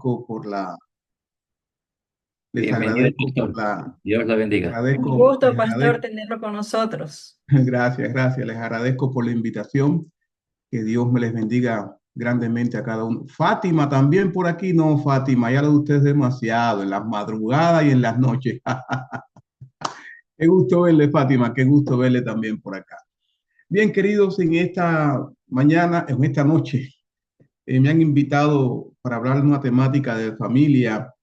agradezco por les Bienvenido, agradezco por pastor. Dios la bendiga. Un les gusto, pastor, agradezco, tenerlo con nosotros. gracias, gracias, les agradezco por la invitación. Que Dios me les bendiga grandemente a cada uno. Fátima también por aquí, no, Fátima, ya lo de ustedes demasiado, en las madrugadas y en las noches. Qué gusto verle, Fátima, qué gusto verle también por acá. Bien, queridos, en esta mañana, en esta noche, me han invitado para hablar de una temática de familia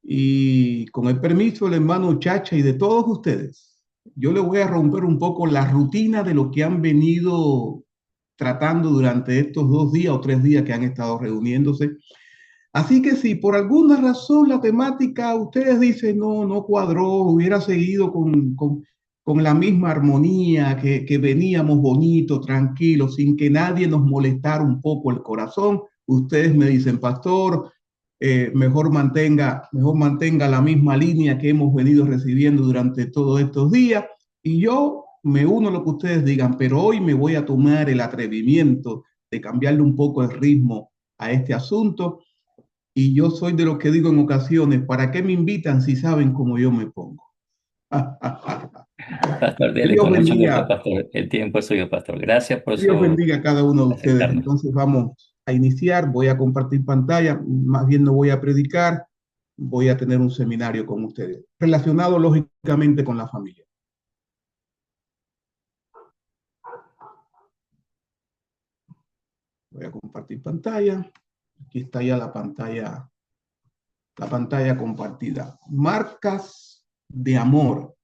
y con el permiso del hermano Chacha y de todos ustedes, yo le voy a romper un poco la rutina de lo que han venido tratando durante estos 2 días o 3 días que han estado reuniéndose. Así que si por alguna razón la temática ustedes dicen no cuadró, hubiera seguido con la misma armonía que veníamos bonito, tranquilo, sin que nadie nos molestara un poco el corazón, ustedes me dicen, pastor, mejor mantenga la misma línea que hemos venido recibiendo durante todos estos días y yo me uno a lo que ustedes digan, pero hoy me voy a tomar el atrevimiento de cambiarle un poco el ritmo a este asunto y yo soy de los que digo en ocasiones, ¿para qué me invitan si saben cómo yo me pongo? Pastor, dele Dios con mucho gusto, bendiga, pastor. El tiempo es suyo, pastor. Gracias por Dios su bendiga a cada uno de ustedes. aceptarnos. Entonces vamos a iniciar, voy a compartir pantalla, más bien no voy a predicar, voy a tener un seminario con ustedes, relacionado lógicamente con la familia. Voy a compartir pantalla, aquí está ya la pantalla compartida. Marcas de amor.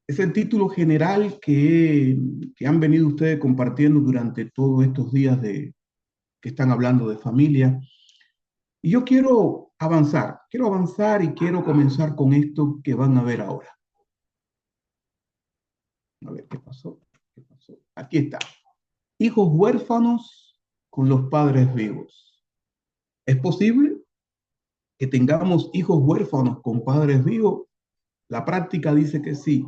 Es el título general que han venido ustedes compartiendo durante todos estos días que están hablando de familia. Y yo quiero avanzar y quiero comenzar con esto que van a ver ahora. A ver, ¿qué pasó? ¿Qué pasó? Aquí está. Hijos huérfanos con los padres vivos. ¿Es posible que tengamos hijos huérfanos con padres vivos? La práctica dice que sí.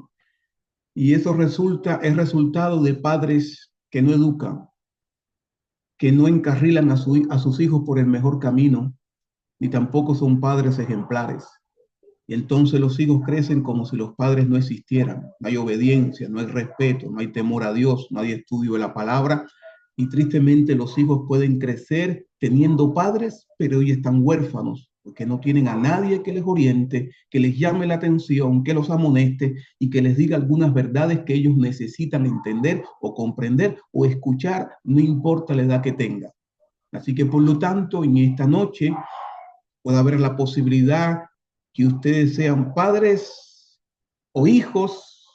Y eso es resultado de padres que no educan, que no encarrilan a sus hijos por el mejor camino, ni tampoco son padres ejemplares. Y entonces los hijos crecen como si los padres no existieran. No hay obediencia, no hay respeto, no hay temor a Dios, no hay estudio de la palabra. Y tristemente los hijos pueden crecer teniendo padres, pero hoy están huérfanos, porque no tienen a nadie que les oriente, que les llame la atención, que los amoneste y que les diga algunas verdades que ellos necesitan entender o comprender o escuchar, no importa la edad que tengan. Así que por lo tanto, en esta noche puede haber la posibilidad que ustedes sean padres o hijos,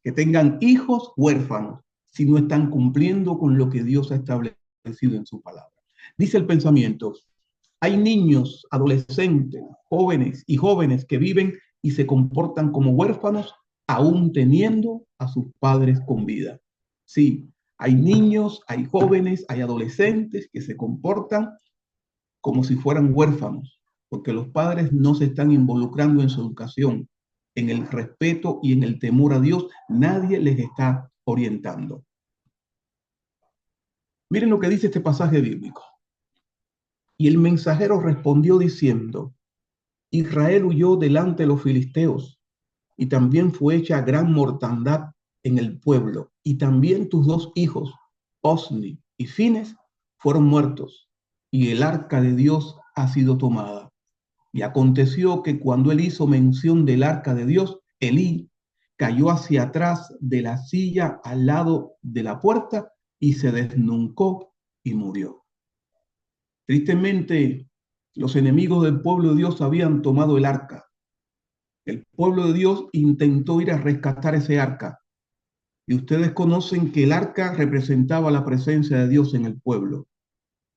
que tengan hijos huérfanos, si no están cumpliendo con lo que Dios ha establecido en su palabra. Dice el pensamiento, hay niños, adolescentes, jóvenes y jóvenes que viven y se comportan como huérfanos, aún teniendo a sus padres con vida. Sí, hay niños, hay jóvenes, hay adolescentes que se comportan como si fueran huérfanos, porque los padres no se están involucrando en su educación, en el respeto y en el temor a Dios. Nadie les está orientando. Miren lo que dice este pasaje bíblico. Y el mensajero respondió diciendo, Israel huyó delante de los filisteos, y también fue hecha gran mortandad en el pueblo, y también tus 2 hijos, Osni y Fines, fueron muertos, y el arca de Dios ha sido tomada. Y aconteció que cuando él hizo mención del arca de Dios, Elí cayó hacia atrás de la silla al lado de la puerta y se desnucó y murió. Tristemente, los enemigos del pueblo de Dios habían tomado el arca. El pueblo de Dios intentó ir a rescatar ese arca. Y ustedes conocen que el arca representaba la presencia de Dios en el pueblo.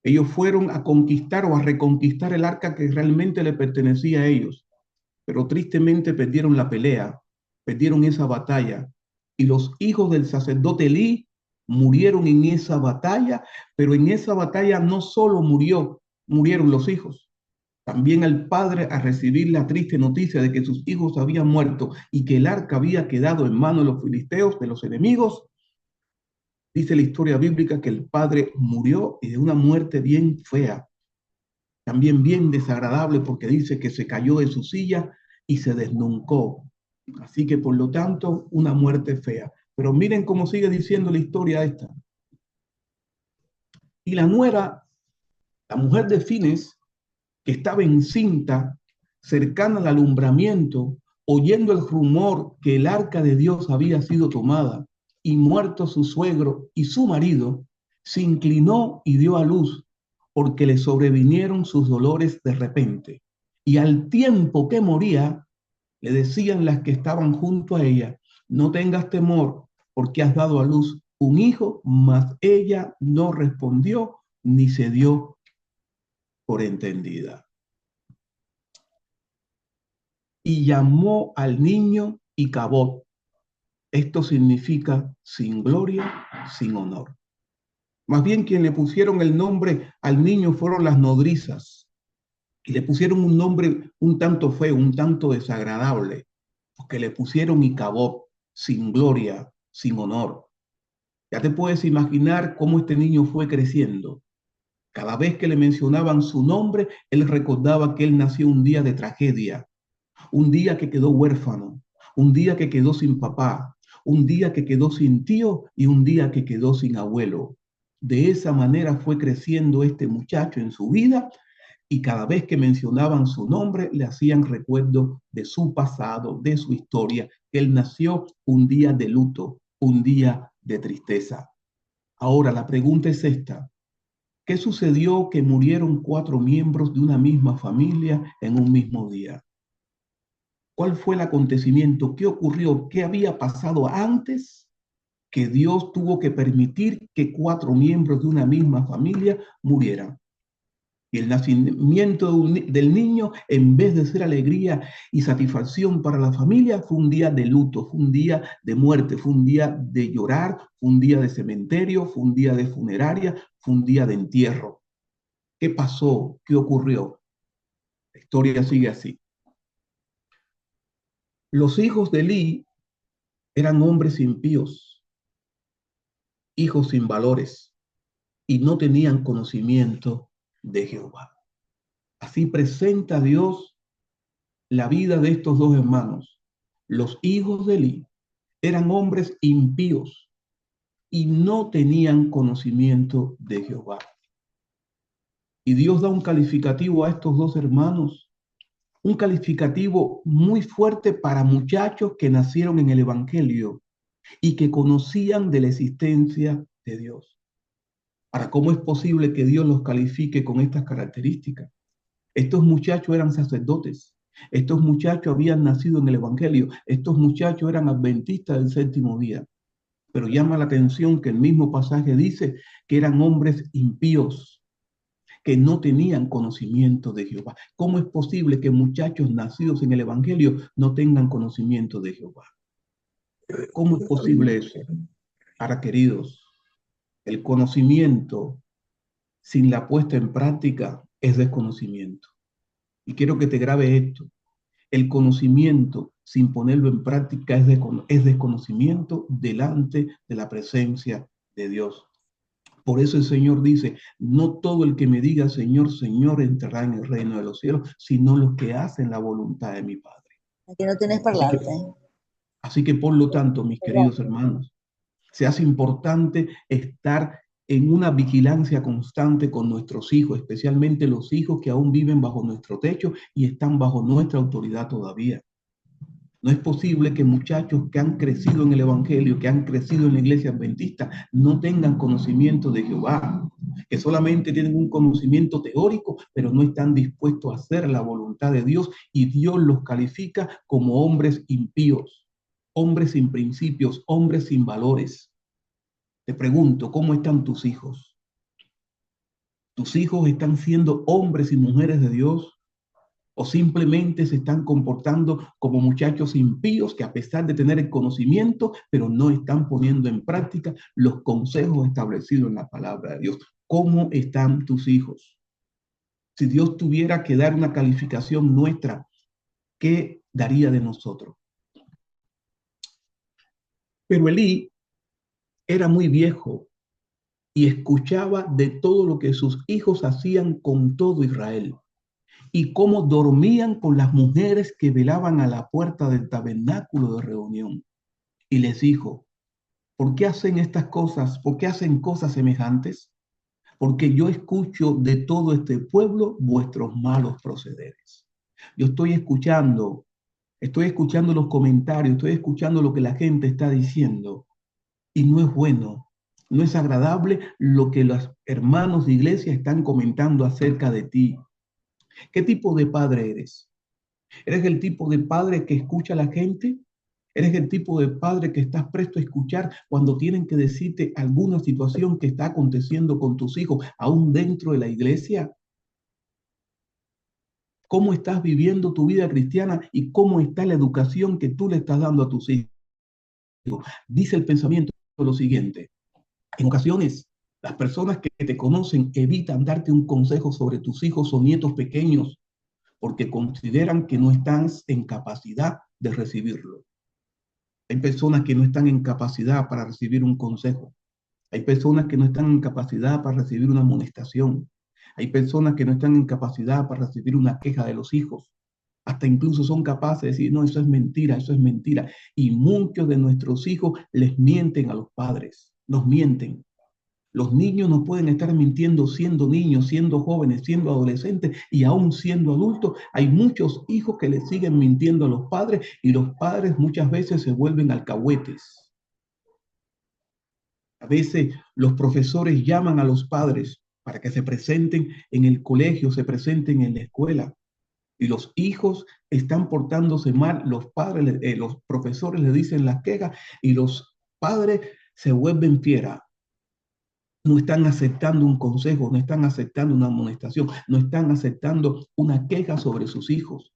Ellos fueron a conquistar o a reconquistar el arca que realmente le pertenecía a ellos. Pero tristemente perdieron la pelea, perdieron esa batalla. Y los hijos del sacerdote Elí murieron en esa batalla, pero en esa batalla no solo murieron los hijos, también al padre a recibir la triste noticia de que sus hijos habían muerto y que el arca había quedado en manos de los filisteos, de los enemigos. Dice la historia bíblica que el padre murió y de una muerte bien fea. también bien desagradable porque dice que se cayó de su silla y se desnucó. Así que por lo tanto, una muerte fea. Pero miren cómo sigue diciendo la historia esta. Y la nuera, la mujer de Fines, que estaba encinta, cercana al alumbramiento, oyendo el rumor que el arca de Dios había sido tomada y muerto su suegro y su marido, se inclinó y dio a luz, porque le sobrevinieron sus dolores de repente. Y al tiempo que moría, le decían las que estaban junto a ella: no tengas temor, porque has dado a luz un hijo. Mas ella no respondió ni se dio por entendida. Y llamó al niño Icabod. Esto significa sin gloria, sin honor. Más bien quien le pusieron el nombre al niño fueron las nodrizas. Y le pusieron un nombre un tanto feo, un tanto desagradable, porque le pusieron Icabod, sin gloria, sin honor. Ya te puedes imaginar cómo este niño fue creciendo. Cada vez que le mencionaban su nombre, él recordaba que él nació un día de tragedia, un día que quedó huérfano, un día que quedó sin papá, un día que quedó sin tío y un día que quedó sin abuelo. De esa manera fue creciendo este muchacho en su vida, y cada vez que mencionaban su nombre le hacían recuerdo de su pasado, de su historia. Él nació un día de luto, un día de tristeza. Ahora la pregunta es esta: ¿qué sucedió que murieron 4 miembros de una misma familia en un mismo día? ¿Cuál fue el acontecimiento? ¿Qué ocurrió? ¿Qué había pasado antes que Dios tuvo que permitir que 4 miembros de una misma familia murieran? Y el nacimiento del niño, en vez de ser alegría y satisfacción para la familia, fue un día de luto, fue un día de muerte, fue un día de llorar, fue un día de cementerio, fue un día de funeraria, fue un día de entierro. ¿Qué pasó? ¿Qué ocurrió? La historia sigue así. Los hijos de Elí eran hombres impíos, hijos sin valores, y no tenían conocimiento de Jehová. Así presenta Dios la vida de estos dos hermanos. Los hijos de Elí eran hombres impíos y no tenían conocimiento de Jehová. Y Dios da un calificativo a estos dos hermanos, un calificativo muy fuerte para muchachos que nacieron en el Evangelio y que conocían de la existencia de Dios. Ahora, ¿cómo es posible que Dios los califique con estas características? Estos muchachos eran sacerdotes. Estos muchachos habían nacido en el Evangelio. Estos muchachos eran adventistas del séptimo día. Pero llama la atención que el mismo pasaje dice que eran hombres impíos, que no tenían conocimiento de Jehová. ¿Cómo es posible que muchachos nacidos en el Evangelio no tengan conocimiento de Jehová? ¿Cómo es posible eso? Ahora, queridos, el conocimiento sin la puesta en práctica es desconocimiento. Y quiero que te grabe esto: el conocimiento sin ponerlo en práctica es desconocimiento delante de la presencia de Dios. Por eso el Señor dice: no todo el que me diga Señor, Señor entrará en el reino de los cielos, sino los que hacen la voluntad de mi Padre. Aquí no tienes parlante. Así que por lo tanto, mis queridos hermanos, se hace importante estar en una vigilancia constante con nuestros hijos, especialmente los hijos que aún viven bajo nuestro techo y están bajo nuestra autoridad todavía. No es posible que muchachos que han crecido en el Evangelio, que han crecido en la iglesia adventista, no tengan conocimiento de Jehová, que solamente tienen un conocimiento teórico, pero no están dispuestos a hacer la voluntad de Dios, y Dios los califica como hombres impíos, hombres sin principios, hombres sin valores. Te pregunto, ¿cómo están tus hijos? ¿Tus hijos están siendo hombres y mujeres de Dios? ¿O simplemente se están comportando como muchachos impíos que, a pesar de tener el conocimiento, pero no están poniendo en práctica los consejos establecidos en la palabra de Dios? ¿Cómo están tus hijos? Si Dios tuviera que dar una calificación nuestra, ¿qué daría de nosotros? Pero Elí era muy viejo y escuchaba de todo lo que sus hijos hacían con todo Israel y cómo dormían con las mujeres que velaban a la puerta del tabernáculo de reunión. Y les dijo, ¿por qué hacen estas cosas? ¿Por qué hacen cosas semejantes? Porque yo escucho de todo este pueblo vuestros malos procederes. Yo estoy escuchando los comentarios, estoy escuchando lo que la gente está diciendo y no es bueno, no es agradable lo que los hermanos de iglesia están comentando acerca de ti. ¿Qué tipo de padre eres? ¿Eres el tipo de padre que escucha a la gente? ¿Eres el tipo de padre que estás presto a escuchar cuando tienen que decirte alguna situación que está aconteciendo con tus hijos, aún dentro de la iglesia? ¿Cómo estás viviendo tu vida cristiana y cómo está la educación que tú le estás dando a tus hijos? Dice el pensamiento lo siguiente. En ocasiones, las personas que te conocen evitan darte un consejo sobre tus hijos o nietos pequeños porque consideran que no estás en capacidad de recibirlo. Hay personas que no están en capacidad para recibir un consejo. Hay personas que no están en capacidad para recibir una amonestación. Hay personas que no están en capacidad para recibir una queja de los hijos. Hasta incluso son capaces de decir, no, eso es mentira, eso es mentira. Y muchos de nuestros hijos les mienten a los padres, nos mienten. Los niños no pueden estar mintiendo siendo niños, siendo jóvenes, siendo adolescentes y aún siendo adultos. Hay muchos hijos que le siguen mintiendo a los padres y los padres muchas veces se vuelven alcahuetes. A veces los profesores llaman a los padres para que se presenten en el colegio, se presenten en la escuela. Y los hijos están portándose mal, los padres, los profesores le dicen las quejas y los padres se vuelven fieras. No están aceptando un consejo, no están aceptando una amonestación, no están aceptando una queja sobre sus hijos.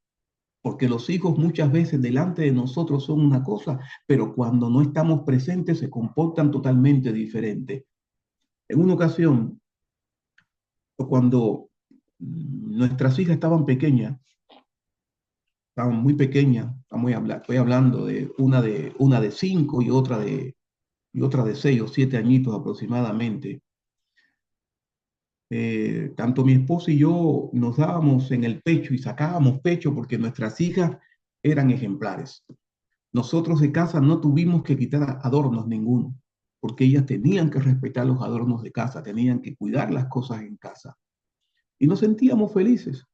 Porque los hijos muchas veces delante de nosotros son una cosa, pero cuando no estamos presentes se comportan totalmente diferente. En una ocasión, cuando nuestras hijas estaban pequeñas, estaban muy pequeñas, estoy hablando de una de 5 y otra de 6 o 7 añitos aproximadamente. Tanto mi esposo y yo nos dábamos en el pecho y sacábamos pecho porque nuestras hijas eran ejemplares. Nosotros de casa no tuvimos que quitar adornos ninguno, porque ellas tenían que respetar los adornos de casa, tenían que cuidar las cosas en casa. Y nos sentíamos felices,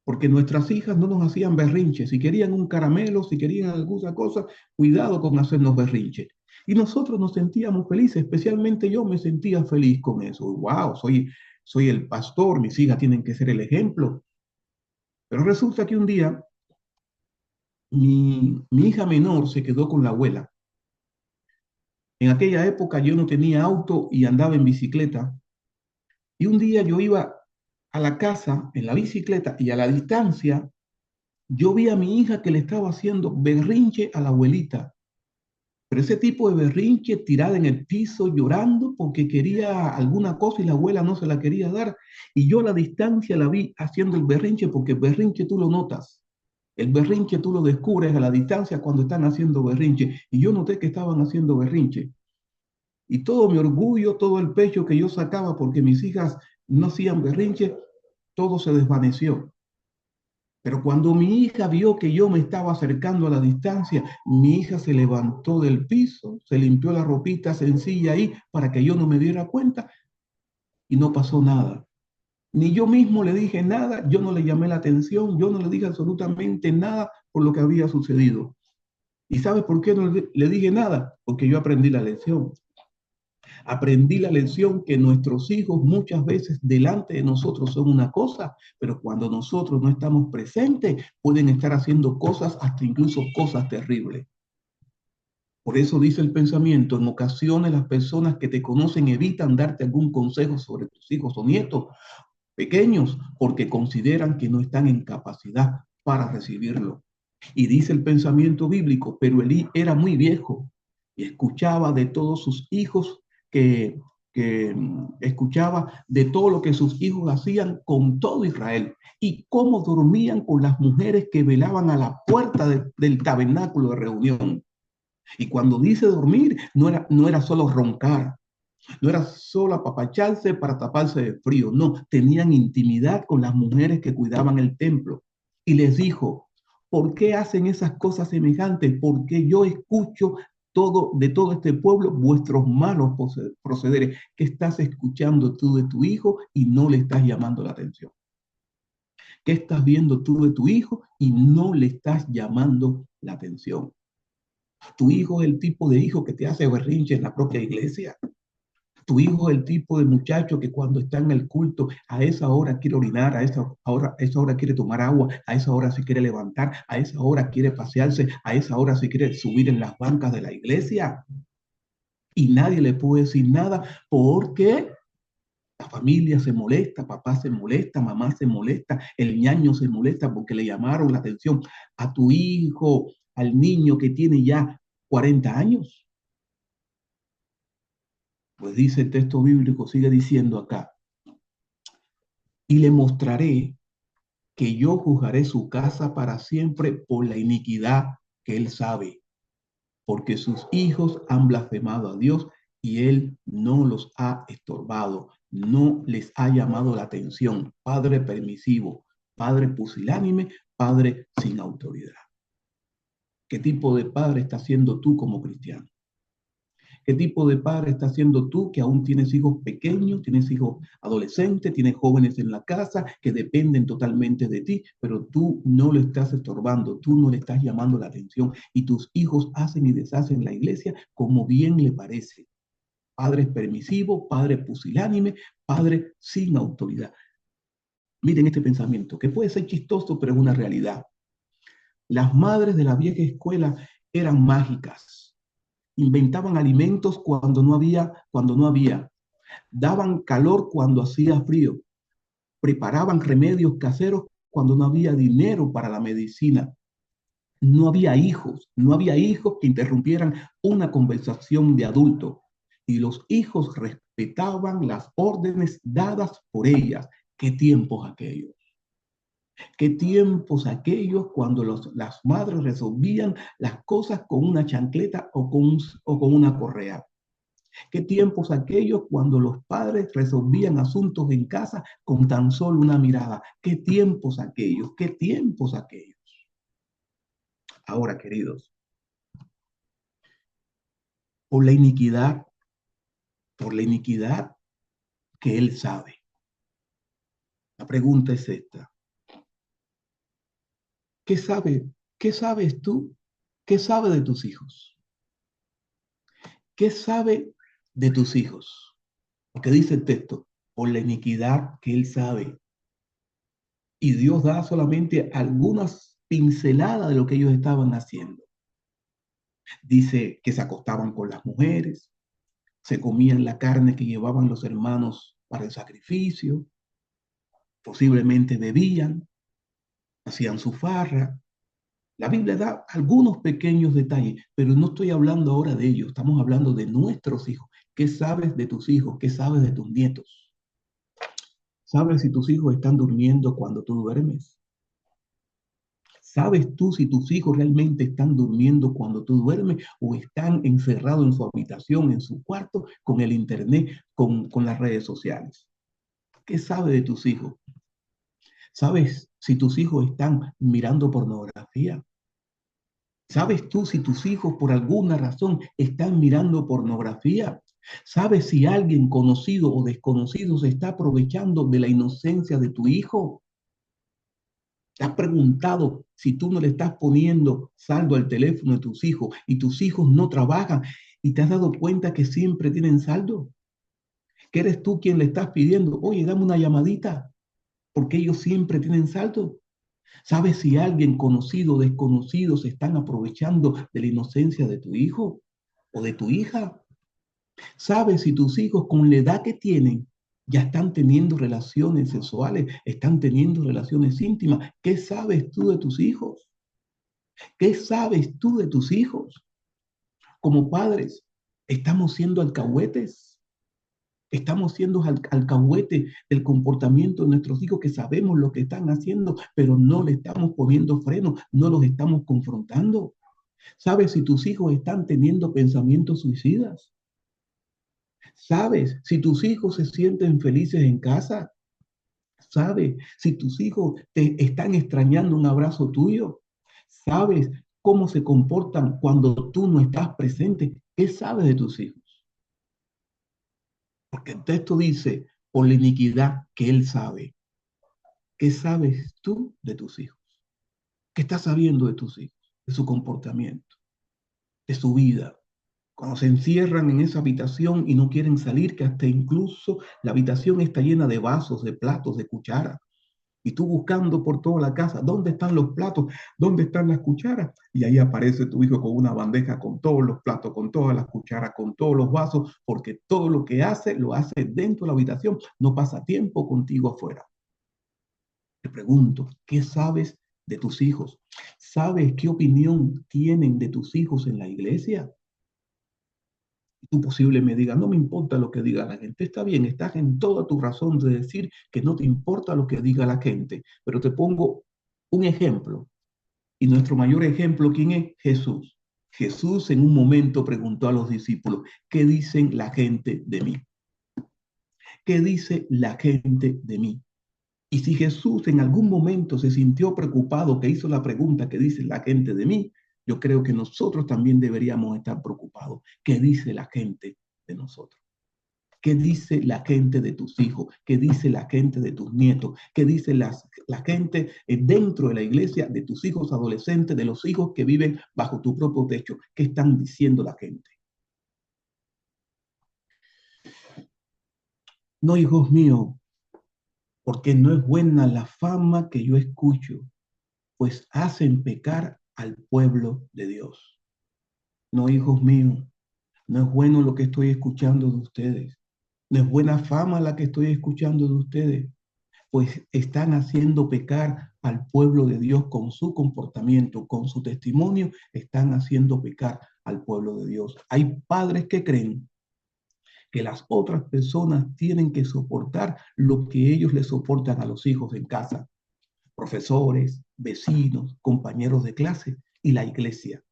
porque nuestras hijas no nos hacían berrinches. Si querían un caramelo, si querían alguna cosa, cuidado con hacernos berrinches. Y nosotros nos sentíamos felices, especialmente yo me sentía feliz con eso. ¡Wow! Soy el pastor, mis hijas tienen que ser el ejemplo. Pero resulta que un día mi hija menor se quedó con la abuela. En aquella época yo no tenía auto y andaba en bicicleta. Y un día yo iba a la casa en la bicicleta y a la distancia yo vi a mi hija que le estaba haciendo berrinche a la abuelita. Pero ese tipo de berrinche tirada en el piso llorando porque quería alguna cosa y la abuela no se la quería dar. Y yo a la distancia la vi haciendo el berrinche porque el berrinche tú lo notas. El berrinche tú lo descubres a la distancia cuando están haciendo berrinche. Y yo noté que estaban haciendo berrinche. Y todo mi orgullo, todo el pecho que yo sacaba porque mis hijas no hacían berrinche, todo se desvaneció. Pero cuando mi hija vio que yo me estaba acercando a la distancia, mi hija se levantó del piso, se limpió la ropita sencilla ahí para que yo no me diera cuenta y no pasó nada. Ni yo mismo le dije nada, yo no le llamé la atención, yo no le dije absolutamente nada por lo que había sucedido. ¿Y sabe por qué no le dije nada? Porque yo aprendí la lección. Aprendí la lección que nuestros hijos muchas veces delante de nosotros son una cosa, pero cuando nosotros no estamos presentes pueden estar haciendo cosas, hasta incluso cosas terribles. Por eso dice el pensamiento, en ocasiones las personas que te conocen evitan darte algún consejo sobre tus hijos o nietos pequeños porque consideran que no están en capacidad para recibirlo. Y dice el pensamiento bíblico, pero Elí era muy viejo y escuchaba de todos sus hijos que escuchaba de todo lo que sus hijos hacían con todo Israel y cómo dormían con las mujeres que velaban a la puerta del tabernáculo de reunión. Y cuando dice dormir, no era solo roncar, No era solo apapacharse para taparse de frío, no, tenían intimidad con las mujeres que cuidaban el templo. Y les dijo, ¿por qué hacen esas cosas semejantes? Porque yo escucho de todo este pueblo vuestros malos procederes. ¿Qué estás escuchando tú de tu hijo y no le estás llamando la atención? ¿Qué estás viendo tú de tu hijo y no le estás llamando la atención? Tu hijo es el tipo de hijo que te hace berrinche en la propia iglesia. Tu hijo es el tipo de muchacho que cuando está en el culto, a esa hora quiere orinar, a esa hora quiere tomar agua, a esa hora se quiere levantar, a esa hora quiere pasearse, a esa hora se quiere subir en las bancas de la iglesia. Y nadie le puede decir nada porque la familia se molesta, papá se molesta, mamá se molesta, el ñaño se molesta porque le llamaron la atención a tu hijo, al niño que tiene ya 40 años. Pues dice el texto bíblico, sigue diciendo acá, y le mostraré que yo juzgaré su casa para siempre por la iniquidad que él sabe, porque sus hijos han blasfemado a Dios y él no los ha estorbado, no les ha llamado la atención. Padre permisivo, padre pusilánime, padre sin autoridad. ¿Qué tipo de padre estás siendo tú como cristiano? ¿Qué tipo de padre estás siendo tú que aún tienes hijos pequeños, tienes hijos adolescentes, tienes jóvenes en la casa que dependen totalmente de ti, pero tú no le estás estorbando, tú no le estás llamando la atención y tus hijos hacen y deshacen la iglesia como bien le parece? Padre permisivo, padre pusilánime, padre sin autoridad. Miren este pensamiento, que puede ser chistoso, pero es una realidad. Las madres de la vieja escuela eran mágicas. Inventaban alimentos cuando no había, daban calor cuando hacía frío, preparaban remedios caseros cuando no había dinero para la medicina. No había hijos que interrumpieran una conversación de adulto y los hijos respetaban las órdenes dadas por ellas. ¿Qué tiempos aquellos? ¿Qué tiempos aquellos cuando las madres resolvían las cosas con una chancleta o con una correa? ¿Qué tiempos aquellos cuando los padres resolvían asuntos en casa con tan solo una mirada? ¿Qué tiempos aquellos? ¿Qué tiempos aquellos? Ahora, queridos, por la iniquidad, por la iniquidad que él sabe. La pregunta es esta. ¿Qué sabe? ¿Qué sabes tú? ¿Qué sabe de tus hijos? ¿Qué sabe de tus hijos? Porque dice el texto, por la iniquidad que él sabe. Y Dios da solamente algunas pinceladas de lo que ellos estaban haciendo. Dice que se acostaban con las mujeres, se comían la carne que llevaban los hermanos para el sacrificio, posiblemente bebían, hacían su farra. La Biblia da algunos pequeños detalles, pero no estoy hablando ahora de ellos, estamos hablando de nuestros hijos. ¿Qué sabes de tus hijos? ¿Qué sabes de tus nietos? ¿Sabes si tus hijos están durmiendo cuando tú duermes? ¿Sabes tú si tus hijos realmente están durmiendo cuando tú duermes o están encerrados en su habitación, en su cuarto, con el internet, con las redes sociales? ¿Qué sabes de tus hijos? ¿Sabes si tus hijos están mirando pornografía? ¿Sabes tú si tus hijos por alguna razón están mirando pornografía? ¿Sabes si alguien conocido o desconocido se está aprovechando de la inocencia de tu hijo? ¿Te has preguntado si tú no le estás poniendo saldo al teléfono de tus hijos y tus hijos no trabajan y te has dado cuenta que siempre tienen saldo? ¿Que eres tú quien le estás pidiendo, oye, dame una llamadita? Porque ellos siempre tienen saldo. ¿Sabes si alguien conocido o desconocido se están aprovechando de la inocencia de tu hijo o de tu hija? ¿Sabes si tus hijos con la edad que tienen ya están teniendo relaciones sexuales, están teniendo relaciones íntimas? ¿Qué sabes tú de tus hijos? ¿Qué sabes tú de tus hijos? Como padres, estamos siendo alcahuetes. Estamos siendo alcahuetes del comportamiento de nuestros hijos que sabemos lo que están haciendo, pero no le estamos poniendo freno, no los estamos confrontando. ¿Sabes si tus hijos están teniendo pensamientos suicidas? ¿Sabes si tus hijos se sienten felices en casa? ¿Sabes si tus hijos te están extrañando un abrazo tuyo? ¿Sabes cómo se comportan cuando tú no estás presente? ¿Qué sabes de tus hijos? Porque el texto dice, por la iniquidad que él sabe. ¿Qué sabes tú de tus hijos? ¿Qué estás sabiendo de tus hijos? De su comportamiento, de su vida. Cuando se encierran en esa habitación y no quieren salir, que hasta incluso la habitación está llena de vasos, de platos, de cucharas. Y tú buscando por toda la casa, ¿dónde están los platos? ¿Dónde están las cucharas? Y ahí aparece tu hijo con una bandeja con todos los platos, con todas las cucharas, con todos los vasos, porque todo lo que hace, lo hace dentro de la habitación, no pasa tiempo contigo afuera. Te pregunto, ¿qué sabes de tus hijos? ¿Sabes qué opinión tienen de tus hijos en la iglesia? Tú posible me digas, no me importa lo que diga la gente. Está bien, estás en toda tu razón de decir que no te importa lo que diga la gente, pero te pongo un ejemplo. Y nuestro mayor ejemplo, ¿quién es? Jesús. Jesús en un momento preguntó a los discípulos, ¿qué dicen la gente de mí? ¿Qué dice la gente de mí? Y si Jesús en algún momento se sintió preocupado, que hizo la pregunta, ¿qué dice la gente de mí? Yo creo que nosotros también deberíamos estar preocupados. ¿Qué dice la gente de nosotros? ¿Qué dice la gente de tus hijos? ¿Qué dice la gente de tus nietos? ¿Qué dice la gente dentro de la iglesia, de tus hijos adolescentes, de los hijos que viven bajo tu propio techo? ¿Qué están diciendo la gente? No, hijos míos, porque no es buena la fama que yo escucho, pues hacen pecar al pueblo de Dios. No, hijos míos, no es bueno lo que estoy escuchando de ustedes. No es buena fama la que estoy escuchando de ustedes, pues están haciendo pecar al pueblo de Dios con su comportamiento, con su testimonio, están haciendo pecar al pueblo de Dios. Hay padres que creen que las otras personas tienen que soportar lo que ellos le soportan a los hijos en casa, profesores, vecinos, compañeros de clase y la iglesia.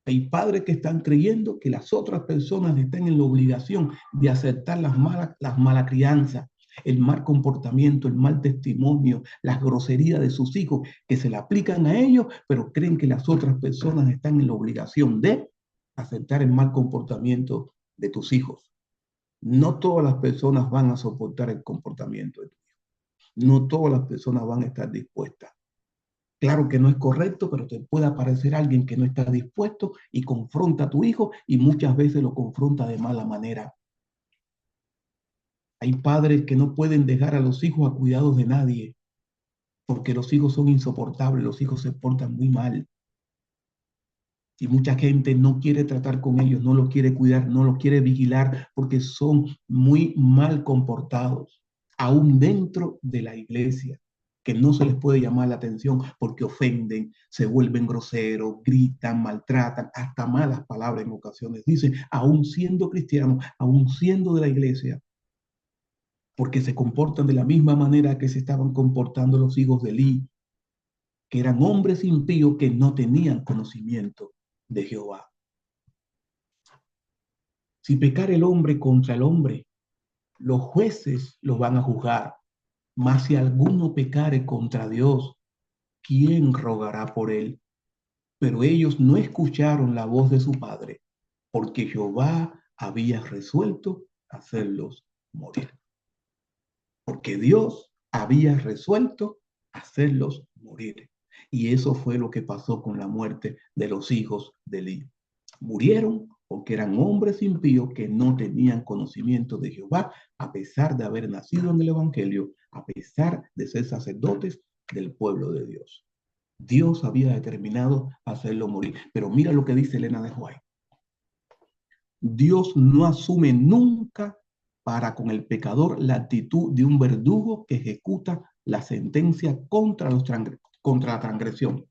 Hay padres que están creyendo que las otras personas están en la obligación de aceptar las malas crianzas, el mal comportamiento, el mal testimonio, las groserías de sus hijos que se le aplican a ellos, pero creen que las otras personas están en la obligación de aceptar el mal comportamiento de tus hijos. No todas las personas van a soportar el comportamiento de tus hijos. No todas las personas van a estar dispuestas. Claro que no es correcto, pero te puede aparecer alguien que no está dispuesto y confronta a tu hijo y muchas veces lo confronta de mala manera. Hay padres que no pueden dejar a los hijos a cuidados de nadie porque los hijos son insoportables, los hijos se portan muy mal. Y mucha gente no quiere tratar con ellos, no los quiere cuidar, no los quiere vigilar porque son muy mal comportados, aún dentro de la iglesia, que no se les puede llamar la atención porque ofenden, se vuelven groseros, gritan, maltratan, hasta malas palabras en ocasiones dicen, aún siendo cristianos, aún siendo de la iglesia, porque se comportan de la misma manera que se estaban comportando los hijos de Elí, que eran hombres impíos que no tenían conocimiento de Jehová. Si pecar el hombre contra el hombre, los jueces lo van a juzgar. Mas si alguno pecare contra Dios, ¿quién rogará por él? Pero ellos no escucharon la voz de su padre, porque Jehová había resuelto hacerlos morir. Porque Dios había resuelto hacerlos morir. Y eso fue lo que pasó con la muerte de los hijos de Elí. Murieron porque eran hombres impíos que no tenían conocimiento de Jehová, a pesar de haber nacido en el Evangelio, a pesar de ser sacerdotes del pueblo de Dios. Dios había determinado hacerlo morir. Pero mira lo que dice Elena de White. Dios no asume nunca para con el pecador la actitud de un verdugo que ejecuta la sentencia contra la transgresión,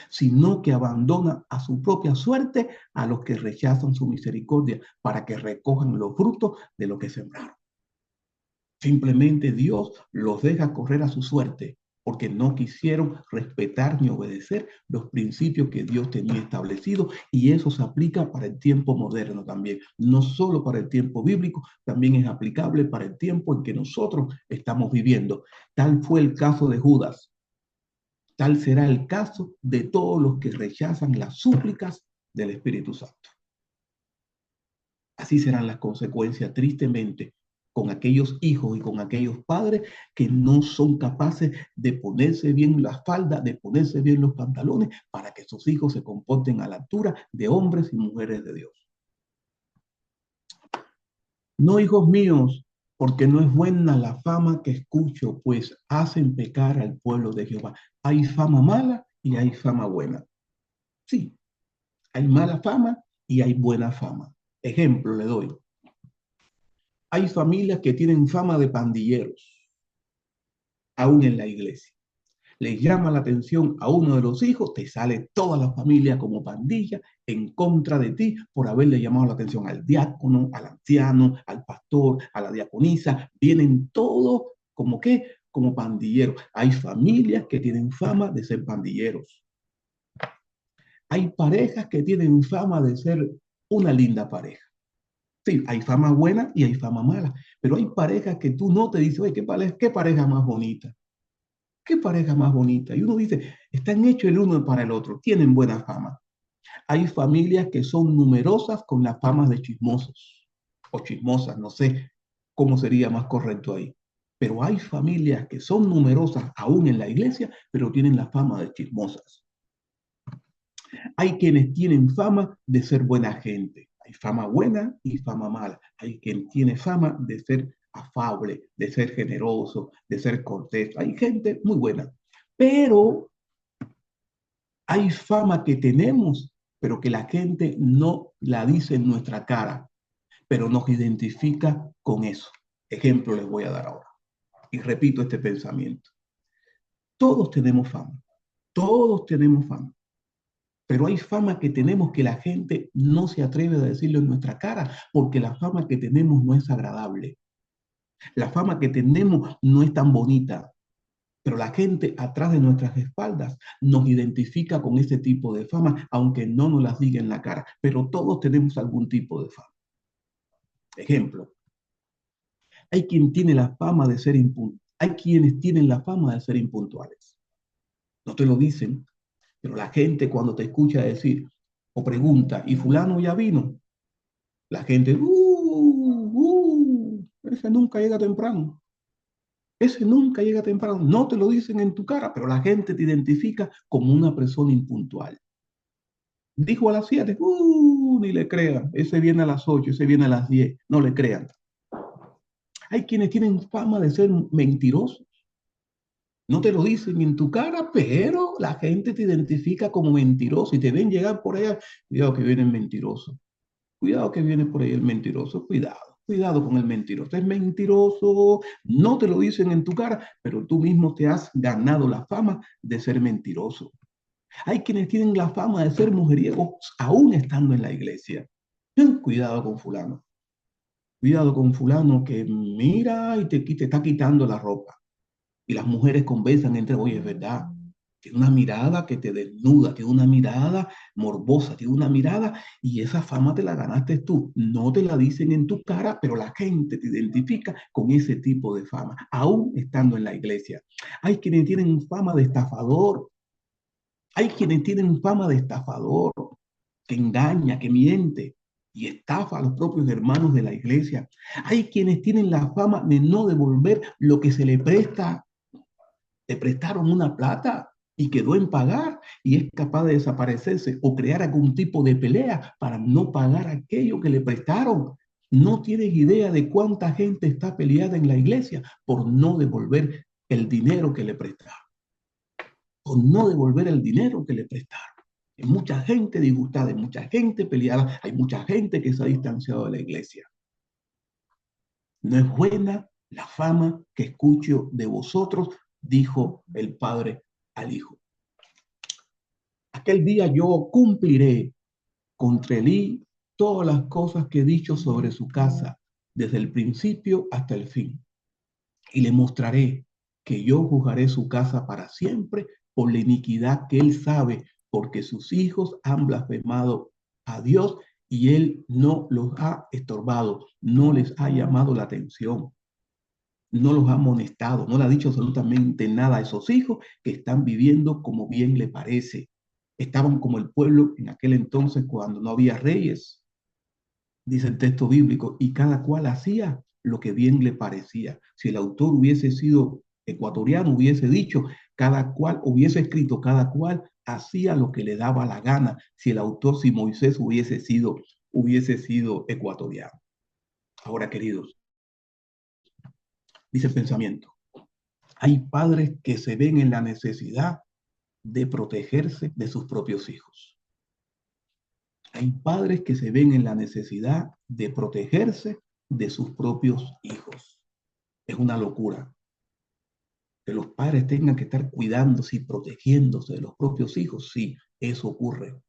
sino que abandona a su propia suerte a los que rechazan su misericordia para que recojan los frutos de lo que sembraron. Simplemente Dios los deja correr a su suerte porque no quisieron respetar ni obedecer los principios que Dios tenía establecidos, y eso se aplica para el tiempo moderno también, no solo para el tiempo bíblico, también es aplicable para el tiempo en que nosotros estamos viviendo. Tal fue el caso de Judas, tal será el caso de todos los que rechazan las súplicas del Espíritu Santo. Así serán las consecuencias, tristemente, con aquellos hijos y con aquellos padres que no son capaces de ponerse bien la falda, de ponerse bien los pantalones, para que sus hijos se comporten a la altura de hombres y mujeres de Dios. No, hijos míos, porque no es buena la fama que escucho, pues hacen pecar al pueblo de Jehová. Hay fama mala y hay fama buena. Sí, hay mala fama y hay buena fama. Ejemplo le doy. Hay familias que tienen fama de pandilleros, aún en la iglesia. Les llama la atención a uno de los hijos, te sale toda la familia como pandilla en contra de ti por haberle llamado la atención al diácono, al anciano, al pastor, a la diaconisa. Vienen todos como que, como pandilleros. Hay familias que tienen fama de ser pandilleros. Hay parejas que tienen fama de ser una linda pareja. Sí, hay fama buena y hay fama mala, pero hay parejas que tú no te dices, oye, qué pareja más bonita, qué pareja más bonita. Y uno dice, están hechos el uno para el otro, tienen buena fama. Hay familias que son numerosas con la fama de chismosos o chismosas, no sé cómo sería más correcto ahí. Pero hay familias que son numerosas aún en la iglesia, pero tienen la fama de chismosas. Hay quienes tienen fama de ser buena gente. Hay fama buena y fama mala. Hay quien tiene fama de ser afable, de ser generoso, de ser cortés. Hay gente muy buena. Pero hay fama que tenemos, pero que la gente no la dice en nuestra cara, pero nos identifica con eso. Ejemplo les voy a dar ahora. Y repito este pensamiento. Todos tenemos fama. Todos tenemos fama. Pero hay fama que tenemos que la gente no se atreve a decirlo en nuestra cara, porque la fama que tenemos no es agradable. La fama que tenemos no es tan bonita, pero la gente atrás de nuestras espaldas nos identifica con ese tipo de fama, aunque no nos las diga en la cara. Pero todos tenemos algún tipo de fama. Ejemplo, hay quien tiene la fama de ser impuntual. Hay quienes tienen la fama de ser impuntuales. No te lo dicen, pero la gente cuando te escucha decir o pregunta, ¿y fulano ya vino? La gente, ese nunca llega temprano. Ese nunca llega temprano. No te lo dicen en tu cara, pero la gente te identifica como una persona impuntual. Dijo a las 7, ni le crean. Ese viene a las 8, ese viene a las 10. No le crean. Hay quienes tienen fama de ser mentirosos. No te lo dicen en tu cara, pero la gente te identifica como mentiroso y te ven llegar por allá. Cuidado que viene el mentiroso. Cuidado que viene por ahí el mentiroso. Cuidado. Cuidado con el mentiroso. Es mentiroso. No te lo dicen en tu cara, pero tú mismo te has ganado la fama de ser mentiroso. Hay quienes tienen la fama de ser mujeriegos aún estando en la iglesia. Cuidado con fulano. Cuidado con fulano que mira y te está quitando la ropa. Y las mujeres conversan entre, oye, es verdad, tiene una mirada que te desnuda, tiene una mirada morbosa, tiene una mirada, y esa fama te la ganaste tú. No te la dicen en tu cara, pero la gente te identifica con ese tipo de fama, aún estando en la iglesia. Hay quienes tienen fama de estafador, hay quienes tienen fama de estafador, que engaña, que miente y estafa a los propios hermanos de la iglesia. Hay quienes tienen la fama de no devolver lo que se le presta. Le prestaron una plata y quedó en pagar y es capaz de desaparecerse o crear algún tipo de pelea para no pagar aquello que le prestaron. No tienes idea de cuánta gente está peleada en la iglesia por no devolver el dinero que le prestaron, por no devolver el dinero que le prestaron. Hay mucha gente disgustada, hay mucha gente peleada, hay mucha gente que se ha distanciado de la iglesia. No es buena la fama que escucho de vosotros, dijo el Padre al Hijo. Aquel día yo cumpliré contra Elí todas las cosas que he dicho sobre su casa, desde el principio hasta el fin. Y le mostraré que yo juzgaré su casa para siempre por la iniquidad que él sabe, porque sus hijos han blasfemado a Dios y él no los ha estorbado, no les ha llamado la atención, no los ha amonestado, no le ha dicho absolutamente nada a esos hijos que están viviendo como bien le parece. Estaban como el pueblo en aquel entonces cuando no había reyes, dice el texto bíblico, y cada cual hacía lo que bien le parecía. Si el autor hubiese sido ecuatoriano, hubiese dicho, cada cual hubiese escrito, cada cual hacía lo que le daba la gana. Si el autor, si Moisés hubiese sido ecuatoriano. Ahora, queridos, dice el pensamiento, hay padres que se ven en la necesidad de protegerse de sus propios hijos. Hay padres que se ven en la necesidad de protegerse de sus propios hijos. Es una locura que los padres tengan que estar cuidándose y protegiéndose de los propios hijos. Sí, eso ocurre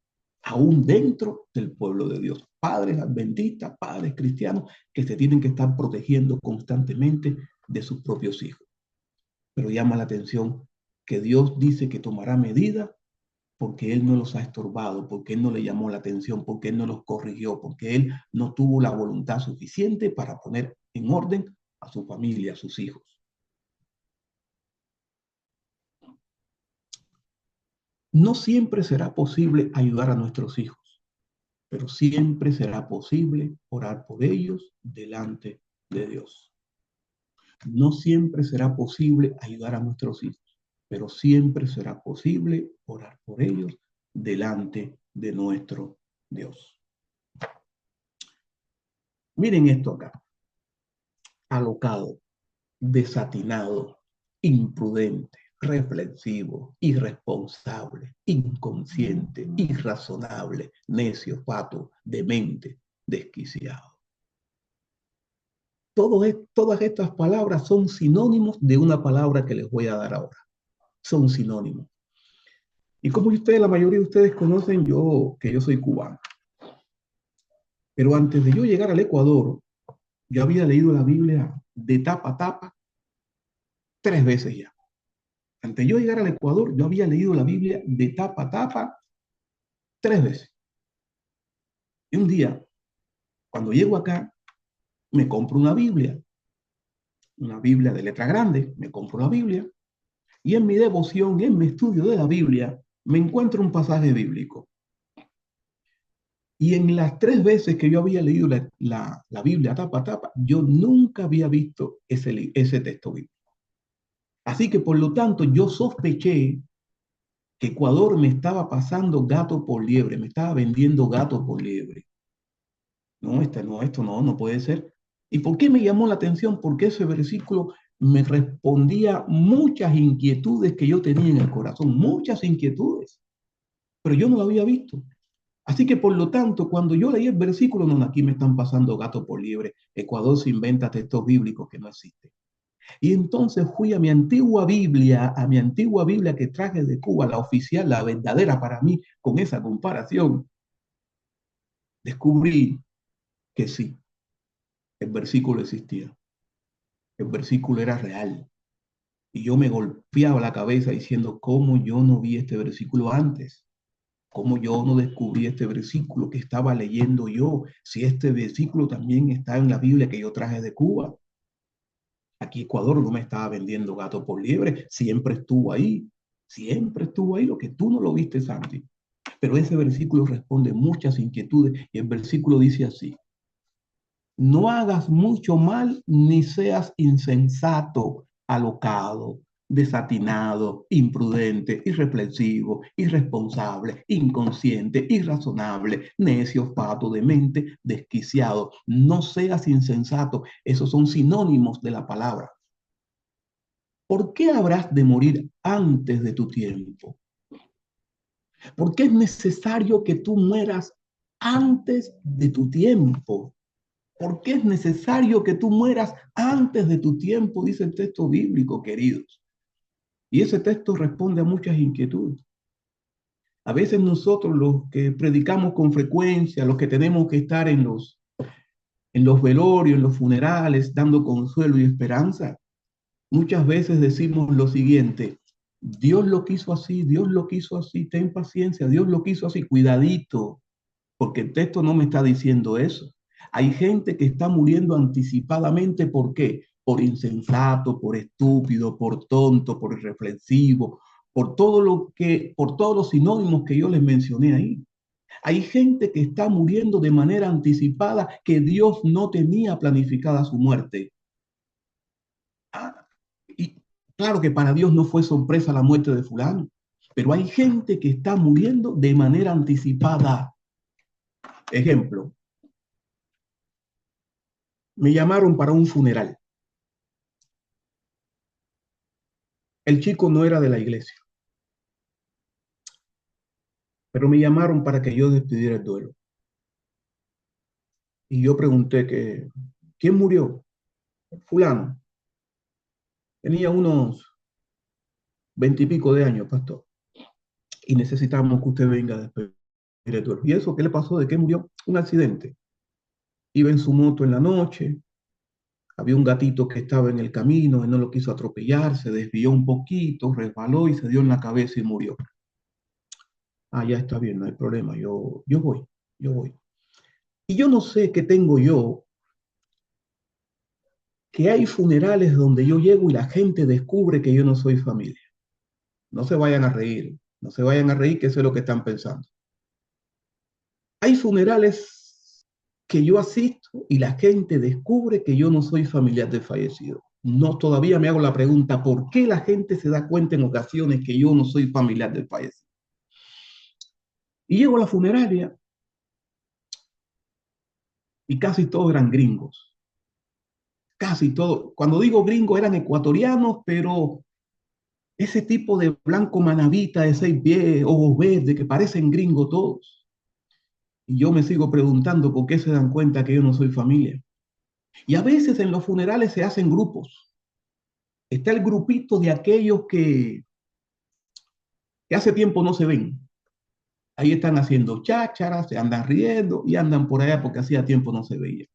aún dentro del pueblo de Dios. Padres adventistas, padres cristianos que se tienen que estar protegiendo constantemente de sus propios hijos. Pero llama la atención que Dios dice que tomará medidas porque Él no los ha estorbado, porque Él no le llamó la atención, porque Él no los corrigió, porque Él no tuvo la voluntad suficiente para poner en orden a su familia, a sus hijos. No siempre será posible ayudar a nuestros hijos, pero siempre será posible orar por ellos delante de Dios. No siempre será posible ayudar a nuestros hijos, pero siempre será posible orar por ellos delante de nuestro Dios. Miren esto acá. Alocado, desatinado, imprudente, reflexivo, irresponsable, inconsciente, irrazonable, necio, pato, demente, desquiciado. Todas estas palabras son sinónimos de una palabra que les voy a dar ahora. Son sinónimos. Y como ustedes, la mayoría de ustedes conocen, que yo soy cubano. Pero antes de yo llegar al Ecuador, yo había leído la Biblia de tapa a tapa 3 veces ya. Antes de yo llegar al Ecuador, yo había leído la Biblia de tapa a tapa 3 veces. Y un día, cuando llego acá, me compro una Biblia de letra grande, me compro la Biblia, y en mi devoción, en mi estudio de la Biblia, me encuentro un pasaje bíblico. Y en las 3 veces que yo había leído la Biblia tapa a tapa, yo nunca había visto ese texto bíblico. Así que, por lo tanto, yo sospeché que Ecuador me estaba pasando gato por liebre, me estaba vendiendo gato por liebre. No, esto no puede ser. ¿Y por qué me llamó la atención? Porque ese versículo me respondía muchas inquietudes que yo tenía en el corazón, muchas inquietudes, pero yo no lo había visto. Así que, por lo tanto, cuando yo leí el versículo, no, aquí me están pasando gato por liebre. Ecuador se inventa textos bíblicos que no existen. Y entonces fui a mi antigua Biblia, que traje de Cuba, la oficial, la verdadera para mí, con esa comparación. Descubrí que sí, el versículo existía. El versículo era real. Y yo me golpeaba la cabeza diciendo, ¿cómo yo no vi este versículo antes? ¿Cómo yo no descubrí este versículo que estaba leyendo yo? Si este versículo también está en la Biblia que yo traje de Cuba. Aquí Ecuador no me estaba vendiendo gato por liebre, siempre estuvo ahí, lo que tú no lo viste, Santi. Pero ese versículo responde muchas inquietudes y el versículo dice así: no hagas mucho mal ni seas insensato, alocado, desatinado, imprudente, irreflexivo, irresponsable, inconsciente, irrazonable, necio, fato, demente, desquiciado. No seas insensato. Esos son sinónimos de la palabra. ¿Por qué habrás de morir antes de tu tiempo? ¿Por qué es necesario que tú mueras antes de tu tiempo? ¿Por qué es necesario que tú mueras antes de tu tiempo? Dice el texto bíblico, queridos. Y ese texto responde a muchas inquietudes. A veces nosotros, los que predicamos con frecuencia, los que tenemos que estar en los velorios, en los funerales, dando consuelo y esperanza, Muchas veces decimos lo siguiente: Dios lo quiso así, Dios lo quiso así, ten paciencia, Dios lo quiso así, cuidadito, porque el texto no me está diciendo eso. Hay gente que está muriendo anticipadamente, ¿por qué? Por insensato, por estúpido, por tonto, por irreflexivo, por todos los sinónimos que yo les mencioné ahí. Hay gente que está muriendo de manera anticipada, que Dios no tenía planificada su muerte. Y claro que para Dios no fue sorpresa la muerte de fulano, pero hay gente que está muriendo de manera anticipada. Ejemplo, me llamaron para un funeral. El chico no era de la iglesia, pero me llamaron para que yo despidiera el duelo. Y yo pregunté que, ¿quién murió? Fulano. Tenía unos 20 y pico de años, pastor. Y necesitamos que usted venga a despedir el duelo. ¿Y eso qué le pasó? ¿De qué murió? Un accidente. Iba en su moto en la noche, había un gatito que estaba en el camino, él no lo quiso atropellar, se desvió un poquito, resbaló y se dio en la cabeza y murió. Ah, ya está bien, no hay problema, yo voy. Y yo no sé qué tengo yo, que hay funerales donde yo llego y la gente descubre que yo no soy familia. No se vayan a reír, no se vayan a reír, que eso es lo que están pensando. Hay funerales que yo asisto y la gente descubre que yo no soy familiar del fallecido. No, todavía me hago la pregunta, ¿por qué la gente se da cuenta en ocasiones que yo no soy familiar del fallecido? Y llego a la funeraria y casi todos eran gringos. Casi todos. Cuando digo gringos eran ecuatorianos, pero ese tipo de blanco manavita de 6 pies, ojos verdes, que parecen gringos todos. Y yo me sigo preguntando por qué se dan cuenta que yo no soy familia. Y a veces en los funerales se hacen grupos. Está el grupito de aquellos que hace tiempo no se ven. Ahí están haciendo chácharas, se andan riendo y andan por allá porque hacía tiempo no se veía.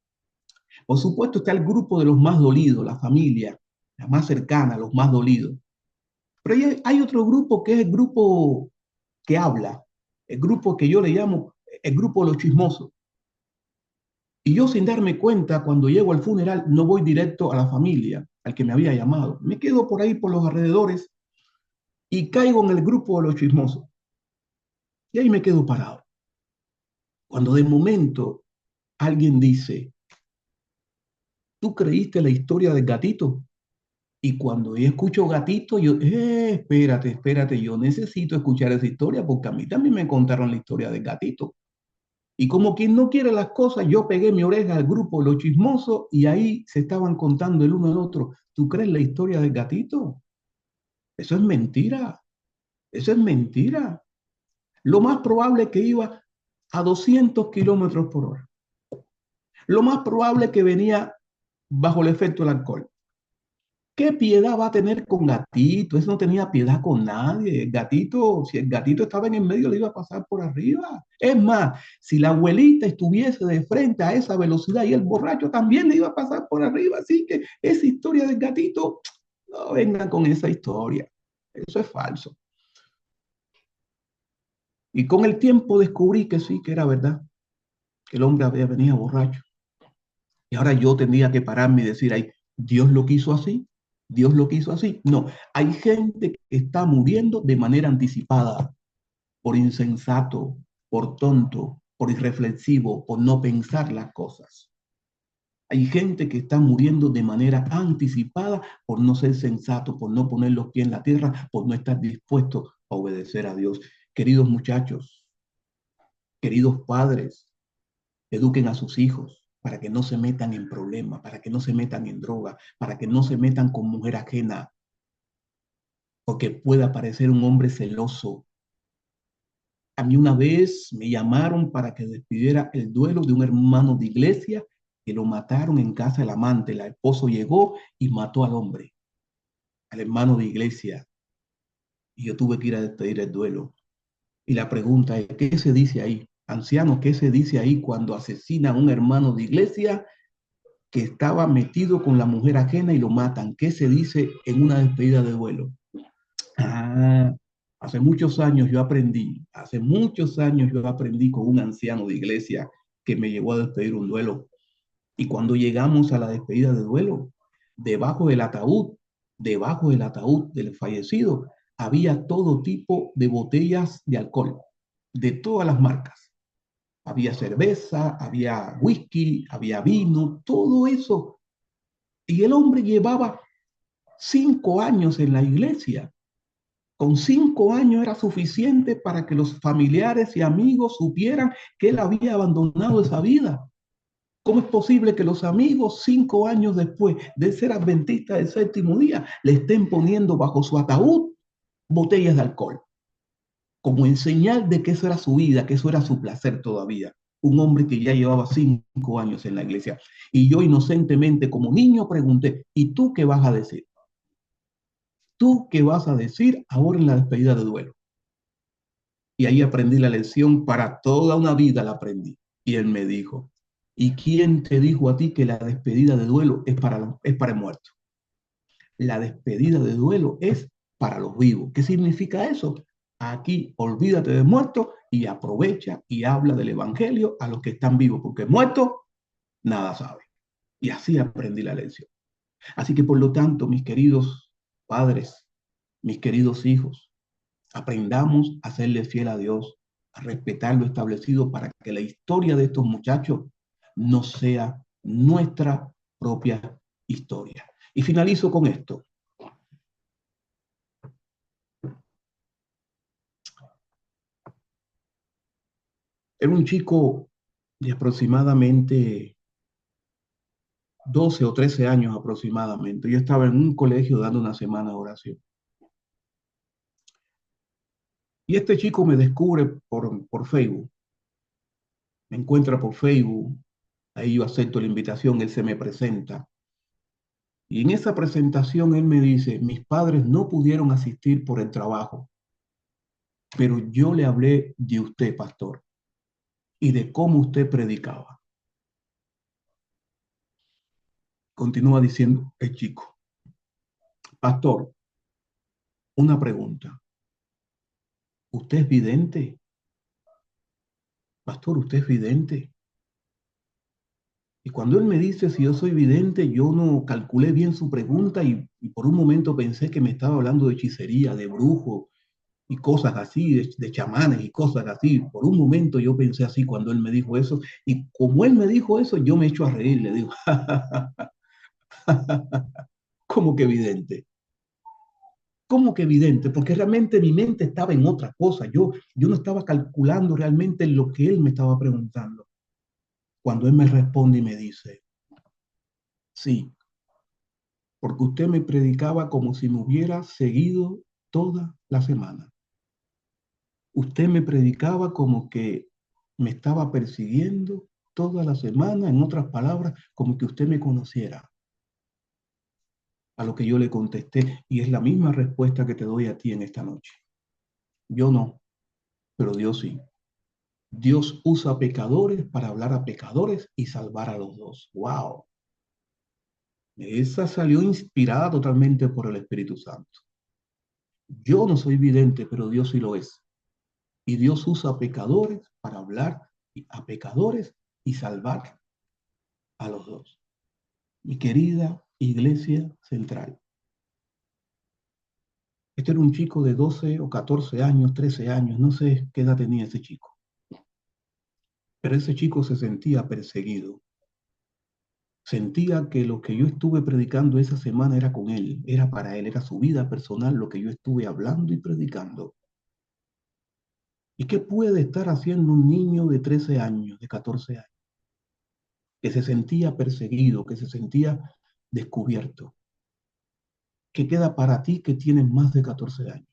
Por supuesto está el grupo de los más dolidos, la familia, la más cercana, los más dolidos. Pero hay otro grupo que es el grupo que habla, el grupo que yo le llamo el grupo de los chismosos. Y yo sin darme cuenta, cuando llego al funeral, no voy directo a la familia, al que me había llamado. Me quedo por ahí, por los alrededores, y caigo en el grupo de los chismosos. Y ahí me quedo parado. Cuando de momento alguien dice, ¿tú creíste la historia del gatito? Y cuando yo escucho gatito, yo, espérate, yo necesito escuchar esa historia porque a mí también me contaron la historia del gatito. Y como quien no quiere las cosas, yo pegué mi oreja al grupo Los Chismosos y ahí se estaban contando el uno al otro. ¿Tú crees la historia del gatito? Eso es mentira. Eso es mentira. Lo más probable es que iba a 200 kilómetros por hora. Lo más probable es que venía bajo el efecto del alcohol. ¿Qué piedad va a tener con gatito? Eso no tenía piedad con nadie. El gatito, si el gatito estaba en el medio, le iba a pasar por arriba. Es más, si la abuelita estuviese de frente a esa velocidad y el borracho también le iba a pasar por arriba. Así que esa historia del gatito, no vengan con esa historia. Eso es falso. Y con el tiempo descubrí que sí, que era verdad, que el hombre había venido borracho. Y ahora yo tendría que pararme y decir, ay, Dios lo quiso así, Dios lo quiso así. No, hay gente que está muriendo de manera anticipada, por insensato, por tonto, por irreflexivo, por no pensar las cosas. Hay gente que está muriendo de manera anticipada por no ser sensato, por no poner los pies en la tierra, por no estar dispuesto a obedecer a Dios. Queridos muchachos, queridos padres, eduquen a sus hijos para que no se metan en problemas, para que no se metan en droga, para que no se metan con mujer ajena, porque pueda parecer un hombre celoso. A mí una vez me llamaron para que despidiera el duelo de un hermano de iglesia que lo mataron en casa del amante. El esposo llegó y mató al hombre, al hermano de iglesia, y yo tuve que ir a despedir el duelo. Y la pregunta es, ¿qué se dice ahí? Anciano, ¿qué se dice ahí cuando asesinan a un hermano de iglesia que estaba metido con la mujer ajena y lo matan. ¿Qué se dice en una despedida de duelo? Ah, hace muchos años yo aprendí con un anciano de iglesia que me llevó a despedir un duelo. Y cuando llegamos a la despedida de duelo, debajo del ataúd, debajo del ataúd del fallecido, había todo tipo de botellas de alcohol, de todas las marcas. Había cerveza, había whisky, había vino, todo eso. Y el hombre llevaba 5 años en la iglesia. Con 5 años era suficiente para que los familiares y amigos supieran que él había abandonado esa vida. ¿Cómo es posible que los amigos 5 años después de ser adventista del séptimo día le estén poniendo bajo su ataúd botellas de alcohol? Como en señal de que eso era su vida, que eso era su placer todavía. Un hombre que ya llevaba 5 años en la iglesia. Y yo inocentemente como niño pregunté, ¿y tú qué vas a decir? ¿Tú qué vas a decir ahora en la despedida de duelo? Y ahí aprendí la lección, para toda una vida la aprendí. Y él me dijo, ¿y quién te dijo a ti que la despedida de duelo es para el muerto? La despedida de duelo es para los vivos. ¿Qué significa eso? Aquí olvídate de muertos y aprovecha y habla del evangelio a los que están vivos, porque muertos nada sabe. Y así aprendí la lección. Así que por lo tanto, mis queridos padres, mis queridos hijos, aprendamos a serle fiel a Dios, a respetar lo establecido para que la historia de estos muchachos no sea nuestra propia historia. Y finalizo con esto. Era un chico de aproximadamente 12 o 13 años aproximadamente. Yo estaba en un colegio dando una semana de oración. Y este chico me descubre por Facebook. Me encuentra por Facebook. Ahí yo acepto la invitación, él se me presenta. Y en esa presentación él me dice, mis padres no pudieron asistir por el trabajo, pero yo le hablé de usted, pastor, y de cómo usted predicaba. Continúa diciendo el chico, pastor, una pregunta. ¿Usted es vidente? Pastor, ¿usted es vidente? Y cuando él me dice si yo soy vidente, yo no calculé bien su pregunta y por un momento pensé que me estaba hablando de hechicería, de brujo y cosas así, de chamanes y cosas así. Por un momento yo pensé así cuando él me dijo eso. Y como él me dijo eso, yo me echo a reír. Le digo, ¿cómo que vidente? ¿Cómo que evidente? Porque realmente mi mente estaba en otra cosa. Yo no estaba calculando realmente lo que él me estaba preguntando. Cuando él me responde y me dice, sí, porque usted me predicaba como si me hubiera seguido toda la semana. Usted me predicaba como que me estaba persiguiendo toda la semana, en otras palabras, como que usted me conociera. A lo que yo le contesté, y es la misma respuesta que te doy a ti en esta noche. Yo no, pero Dios sí. Dios usa pecadores para hablar a pecadores y salvar a los dos. ¡Wow! Esa salió inspirada totalmente por el Espíritu Santo. Yo no soy vidente, pero Dios sí lo es. Y Dios usa pecadores para hablar a pecadores y salvar a los dos. Mi querida Iglesia Central. Este era un chico de 12 o 14 años, 13 años, no sé qué edad tenía ese chico. Pero ese chico se sentía perseguido. Sentía que lo que yo estuve predicando esa semana era con él, era para él, era su vida personal lo que yo estuve hablando y predicando. ¿Y qué puede estar haciendo un niño de 13 años, de 14 años, que se sentía perseguido, que se sentía descubierto? ¿Qué queda para ti que tienes más de 14 años?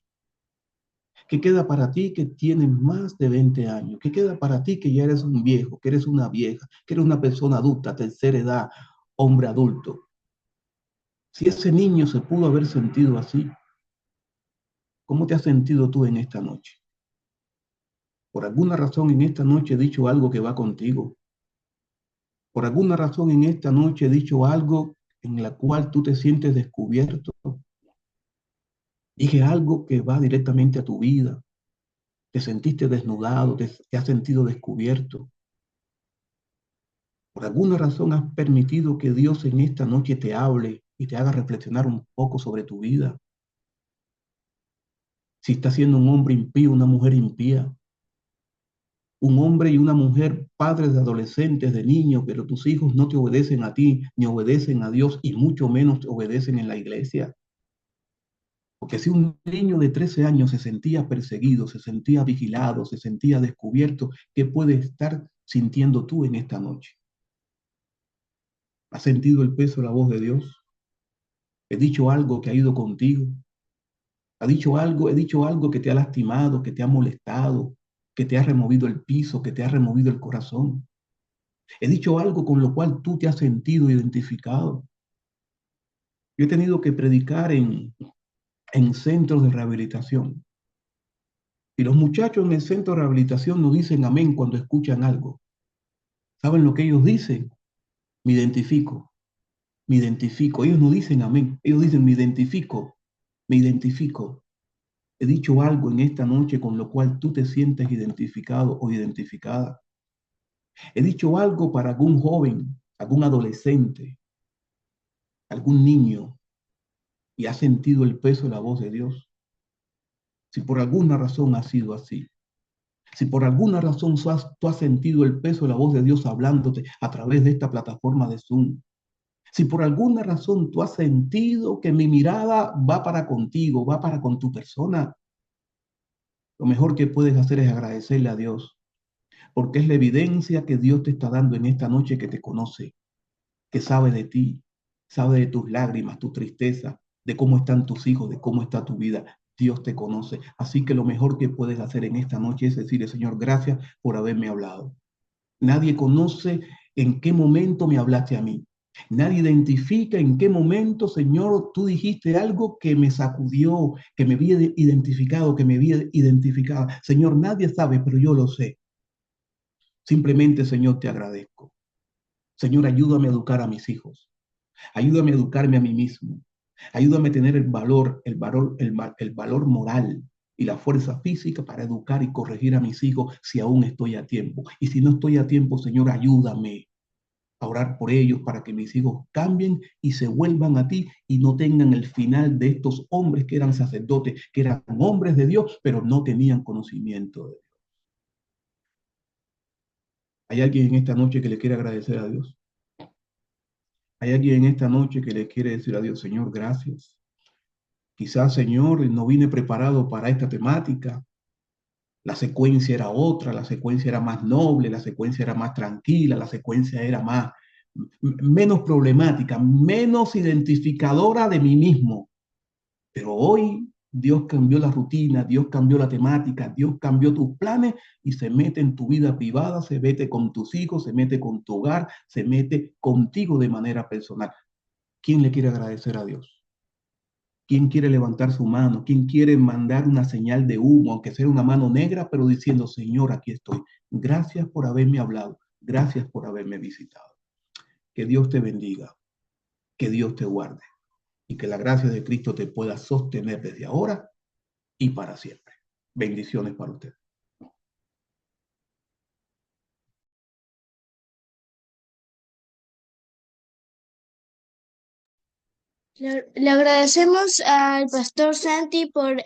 ¿Qué queda para ti que tienes más de 20 años? ¿Qué queda para ti que ya eres un viejo, que eres una vieja, que eres una persona adulta, tercera edad, hombre adulto? Si ese niño se pudo haber sentido así, ¿cómo te has sentido tú en esta noche? Por alguna razón en esta noche he dicho algo que va contigo. Por alguna razón en esta noche he dicho algo en la cual tú te sientes descubierto. Dije algo que va directamente a tu vida. Te sentiste desnudado, te has sentido descubierto. Por alguna razón has permitido que Dios en esta noche te hable y te haga reflexionar un poco sobre tu vida. Si estás siendo un hombre impío, una mujer impía, un hombre y una mujer, padres de adolescentes, de niños, pero tus hijos no te obedecen a ti, ni obedecen a Dios, y mucho menos te obedecen en la iglesia. Porque si un niño de 13 años se sentía perseguido, se sentía vigilado, se sentía descubierto, ¿qué puedes estar sintiendo tú en esta noche? ¿Has sentido el peso de la voz de Dios? ¿He dicho algo que ha ido contigo? He dicho algo que te ha lastimado, que te ha molestado, que te ha removido el piso, que te ha removido el corazón? He dicho algo con lo cual tú te has sentido identificado. Yo he tenido que predicar en centros de rehabilitación. Y los muchachos en el centro de rehabilitación no dicen amén cuando escuchan algo. ¿Saben lo que ellos dicen? Me identifico, me identifico. Ellos no dicen amén, ellos dicen me identifico, me identifico. He dicho algo en esta noche con lo cual tú te sientes identificado o identificada. He dicho algo para algún joven, algún adolescente, algún niño y ha sentido el peso de la voz de Dios. Si por alguna razón ha sido así, si por alguna razón tú has sentido el peso de la voz de Dios hablándote a través de esta plataforma de Zoom, si por alguna razón tú has sentido que mi mirada va para contigo, va para con tu persona, lo mejor que puedes hacer es agradecerle a Dios, porque es la evidencia que Dios te está dando en esta noche que te conoce, que sabe de ti, sabe de tus lágrimas, tu tristeza, de cómo están tus hijos, de cómo está tu vida. Dios te conoce. Así que lo mejor que puedes hacer en esta noche es decirle, Señor, gracias por haberme hablado. Nadie conoce en qué momento me hablaste a mí. Nadie identifica en qué momento, Señor, tú dijiste algo que me sacudió, que me había identificado, que me había identificado. Señor, nadie sabe, pero yo lo sé. Simplemente, Señor, te agradezco. Señor, ayúdame a educar a mis hijos. Ayúdame a educarme a mí mismo. Ayúdame a tener el valor moral y la fuerza física para educar y corregir a mis hijos si aún estoy a tiempo. Y si no estoy a tiempo, Señor, ayúdame a orar por ellos para que mis hijos cambien y se vuelvan a ti y no tengan el final de estos hombres que eran sacerdotes, que eran hombres de Dios, pero no tenían conocimiento de Dios. ¿Hay alguien en esta noche que le quiere agradecer a Dios? ¿Hay alguien en esta noche que le quiere decir a Dios, Señor, gracias? Quizás, Señor, no vine preparado para esta temática. La secuencia era otra, la secuencia era más noble, la secuencia era más tranquila, la secuencia era menos problemática, menos identificadora de mí mismo. Pero hoy Dios cambió la rutina, Dios cambió la temática, Dios cambió tus planes y se mete en tu vida privada, se mete con tus hijos, se mete con tu hogar, se mete contigo de manera personal. ¿Quién le quiere agradecer a Dios? ¿Quién quiere levantar su mano? ¿Quién quiere mandar una señal de humo, aunque sea una mano negra, pero diciendo, Señor, aquí estoy. Gracias por haberme hablado. Gracias por haberme visitado. Que Dios te bendiga. Que Dios te guarde. Y que la gracia de Cristo te pueda sostener desde ahora y para siempre. Bendiciones para usted. Le agradecemos al pastor Santi por